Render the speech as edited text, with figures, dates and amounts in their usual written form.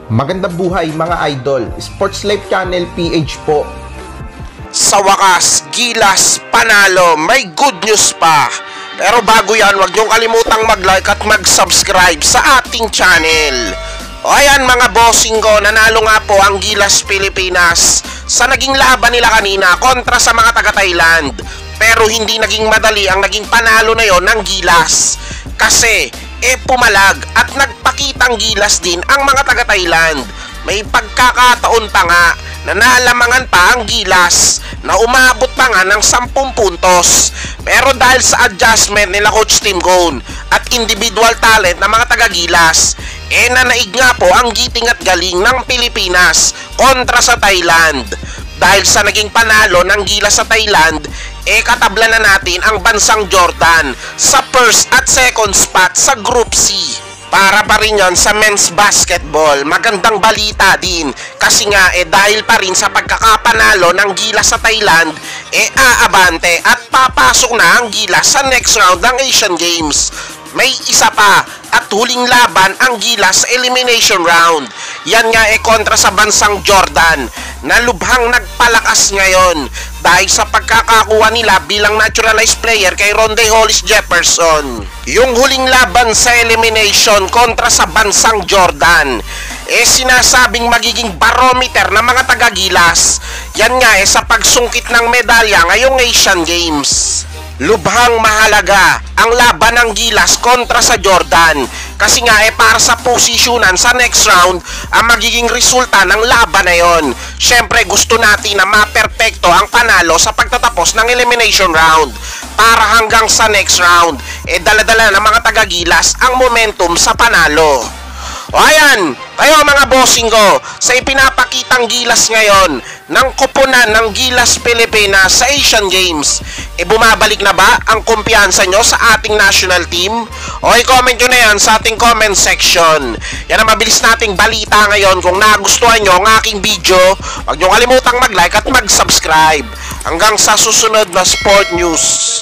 Magandang buhay mga idol, Sports Life Channel PH po. Sa wakas, Gilas panalo, may good news pa. Pero bago yan, huwag niyong kalimutang mag-like at mag-subscribe sa ating channel. O ayan mga bossing ko, nanalo nga po ang Gilas Pilipinas sa naging laban nila kanina kontra sa mga taga-Thailand. Pero hindi naging madali ang naging panalo na yon ng Gilas. Kasi pumalag at nagpakitang gilas din ang mga taga-Thailand. May pagkakataon pa nga na nalamangan pa ang Gilas na umabot pa nga ng 10 puntos. Pero dahil sa adjustment nila Coach Tim Cone at individual talent ng mga taga-Gilas, nanaig nga po ang giting at galing ng Pilipinas kontra sa Thailand. Dahil sa naging panalo ng Gilas sa Thailand, katabla na natin ang bansang Jordan sa first at second spot sa Group C. Para pa rin yan sa men's basketball, magandang balita din kasi nga dahil pa rin sa pagkakapanalo ng Gilas sa Thailand, aabante at papasok na ang Gilas sa next round ng Asian Games. May isa pa at huling laban ang Gilas sa elimination round. Yan nga kontra sa bansang Jordan na lubhang nagpalakas ngayon dahil sa pagkakakuha nila bilang naturalized player kay Rondae Hollis Jefferson. Yung huling laban sa elimination kontra sa bansang Jordan, sinasabing magiging barometer ng mga taga-Gilas. Yan nga sa pagsungkit ng medalya ngayong Asian Games. Lubhang mahalaga ang laban ng Gilas kontra sa Jordan kasi nga para sa posisyonan sa next round ang magiging resulta ng laban na yon. Syempre gusto natin na maperpekto ang panalo sa pagtatapos ng elimination round para hanggang sa next round dala-dala ng mga taga-Gilas ang momentum sa panalo. O ayan, kayo mga bossing ko, sa ipinapakitang Gilas ngayon ng koponan ng Gilas Pilipinas sa Asian Games, bumabalik na ba ang kumpiyansa nyo sa ating national team? O i-comment nyo na yan sa ating comment section. Yan ang mabilis nating balita ngayon. Kung nagustuhan nyo ang aking video, huwag nyo kalimutang mag-like at mag-subscribe. Hanggang sa susunod na sport news.